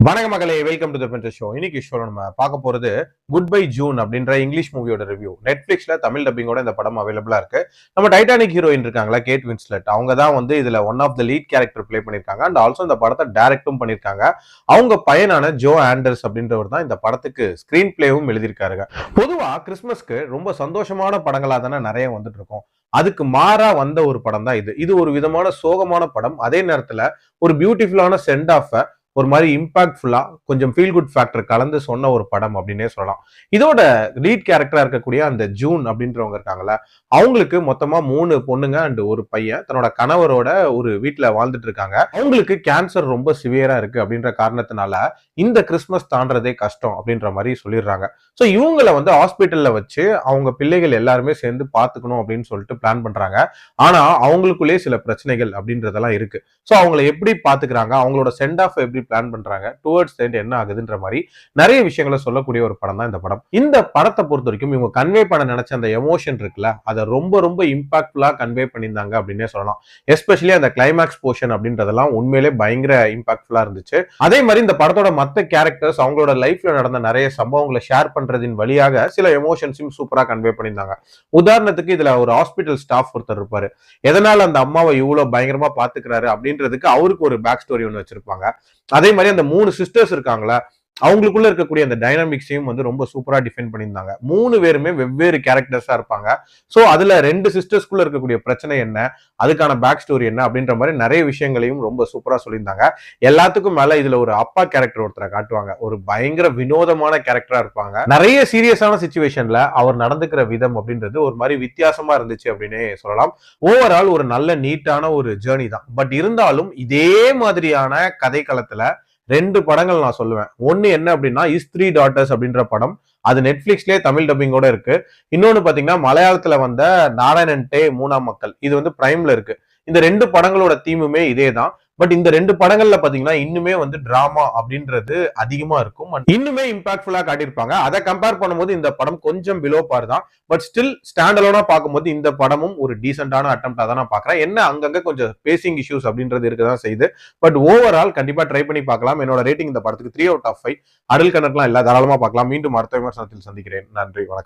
வணக்க மகளே, welcome to the bent show. இன்னைக்கு ஷோல நம்ம பார்க்க போறது குட் பை ஜூன் அப்படின்ற இங்கிலீஷ் மூவியோட ரிவ்யூ. நெட்ஃபிளிக்ஸ்ல தமிழ் டப்பிங்கோட இந்த படம் அவைலபிளா இருக்கு. நம்ம டைட்டானிக் ஹீரோயின் இருக்காங்களா, கேட் வின்ஸ்லெட், அவங்க தான் வந்து இதுல one of the lead character play பண்ணிருக்காங்க. அண்ட் ஆல்சோ இந்த படத்தை டைரக்டும் பண்ணிருக்காங்க. அவங்க பையனான ஜோ ஆண்டர்ஸ் அப்படின்றவர் தான் இந்த படத்துக்கு ஸ்கிரீன் பிளேவும் எழுதியிருக்காருங்க. பொதுவா கிறிஸ்துமஸ்க்கு ரொம்ப சந்தோஷமான படங்களா தானே நிறைய வந்துட்டு இருக்கும். அதுக்கு மாறா வந்த ஒரு படம் தான் இது. இது ஒரு விதமான சோகமான படம். அதே நேரத்துல ஒரு பியூட்டிஃபுல்லான சென்ட் ஆஃப் ஒரு மாதிரி இம்பாக்ட்ஃபுல்லா கொஞ்சம் ஃபீல் குட் ஃபேக்டர் கலந்து சொன்ன ஒரு படம் அப்படின்னே சொல்லலாம். இதோட லீட் கேரக்டரா இருக்கக்கூடிய அந்த ஜூன் அப்படின்றவங்க இருக்காங்கல்ல, அவங்களுக்கு மொத்தமா 3 பொண்ணுங்க அண்ட் ஒரு பையன் தன்னோட கணவரோட ஒரு வீட்டுல வாழ்ந்துட்டு இருக்காங்க. அவங்களுக்கு கேன்சர் ரொம்ப சிவியரா இருக்கு அப்படின்ற காரணத்தினால இந்த கிறிஸ்துமஸ் தாண்டறதே கஷ்டம் அப்படின்ற மாதிரி சொல்லிடுறாங்க. ஸோ இவங்களை வந்து ஹாஸ்பிட்டல்ல வச்சு அவங்க பிள்ளைகள் எல்லாருமே சேர்ந்து பாத்துக்கணும் அப்படின்னு சொல்லிட்டு பிளான் பண்றாங்க. ஆனா அவங்களுக்குள்ளேயே சில பிரச்சனைகள் அப்படின்றதெல்லாம் இருக்கு. ஸோ அவங்களை எப்படி பாத்துக்கிறாங்க, அவங்களோட சென்ட் ஆஃப் எப்படி பிளான் பண்றாங்க, டுவர்ட்ஸ் எண்ட் என்ன ஆகுதுன்ற மாதிரி நிறைய விஷயங்களை சொல்லக்கூடிய ஒரு படம் தான் இந்த படம். இந்த படத்தை பொறுத்த வரைக்கும் இவங்க கன்வே பண்ண நினைச்ச அந்த எமோஷன் இருக்குல்ல, அதை ரொம்ப ரொம்ப இம்பாக்ட்ஃபுல்லா கன்வே பண்ணியிருந்தாங்க அப்படின்னே சொல்லலாம். எஸ்பெஷலி அந்த கிளைமேக்ஸ் போர்ஷன் அப்படின்றதெல்லாம் உண்மையிலே பயங்கர இம்பாக்ட்ஃபுல்லா இருந்துச்சு. அதே மாதிரி இந்த படத்தோட மத்த கேரக்டர்ஸ் அவங்களோட லைஃப்ல நடந்த நிறைய சம்பவங்களை ஷேர் பண்றதின் வழியாக சில எமோஷன்ஸையும் சூப்பரா கன்வே பண்ணியிருந்தாங்க. உதாரணத்துக்கு இதுல ஒரு ஹாஸ்பிட்டல் ஸ்டாஃப் ஒருத்தர் இருப்பாரு. எதனால அந்த அம்மாவை இவ்வளவு பயங்கரமா பாத்துக்கிறாரு அப்படின்றதுக்கு அவருக்கு ஒரு பேக் ஸ்டோரி ஒன்று வச்சிருப்பாங்க. அதே மாதிரி அந்த 3 சிஸ்டர்ஸ் இருக்காங்களா, அவங்களுக்குள்ள இருக்கக்கூடிய அந்த டைனாமிக்ஸையும் வந்து ரொம்ப சூப்பரா டிஃபைன் பண்ணியிருந்தாங்க. 3 பேருமே வெவ்வேறு கேரக்டர்ஸா இருப்பாங்க. சோ அதுல 2 சிஸ்டர்ஸ்குள்ள இருக்கக்கூடிய பிரச்சனை என்ன, அதுக்கான பேக் ஸ்டோரி என்ன அப்படின்ற மாதிரி நிறைய விஷயங்களையும் ரொம்ப சூப்பரா சொல்லியிருந்தாங்க. எல்லாத்துக்கும் மேல இதுல ஒரு அப்பா கேரக்டர் ஒருத்தரை காட்டுவாங்க. ஒரு பயங்கர வினோதமான கேரக்டரா இருப்பாங்க. நிறைய சீரியஸான சிச்சுவேஷன்ல அவர் நடந்துக்கிற விதம் அப்படின்றது ஒரு மாதிரி வித்தியாசமா இருந்துச்சு அப்படின்னே சொல்லலாம். ஓவரால் ஒரு நல்ல நீட்டான ஒரு ஜேர்னி தான். பட் இருந்தாலும் இதே மாதிரியான கதை களத்துல 2 படங்கள் நான் சொல்லுவேன். ஒன்னு என்ன அப்படின்னா இஸ் 3 டாட்டர்ஸ் அப்படின்ற படம். அது நெட்ஃபிளிக்ஸ்லயே தமிழ் டப்பிங்கோட இருக்கு. இன்னொன்னு பாத்தீங்கன்னா மலையாளத்துல வந்த நாராயணன் டே மூணாம் மக்கள், இது வந்து பிரைம்ல இருக்கு. இந்த 2 படங்களோட தீமுமே இதே தான். பட் இந்த 2 படங்கள்ல பாத்தீங்கன்னா இன்னுமே வந்து டிராமா அப்படின்றது அதிகமா இருக்கும். இன்னுமே இம்பாக்ட்ஃபுல்லா காட்டியிருப்பாங்க. அதை கம்பேர் பண்ணும்போது இந்த படம் கொஞ்சம் பிலோ பார் தான். பட் ஸ்டில் ஸ்டாண்ட் அலோனா பார்க்கும்போது இந்த படமும் ஒரு டீசென்டான அட்டெம்ப்டா தான் நான் பாக்குறேன். என்ன அங்கங்க கொஞ்சம் பேசிங் இஷ்யூஸ் அப்படின்றது இருக்கதான் செய்யுது. பட் ஓவரால் கண்டிப்பா ட்ரை பண்ணி பார்க்கலாம். என்னோட ரேட்டிங் இந்த படத்துக்கு 3 out of 5. அடல் கணக்கெல்லாம் இல்ல, தாராளமா பார்க்கலாம். மீண்டும் அடுத்த விமர்சனத்தில் சந்திக்கிறேன். நன்றி, வணக்கம்.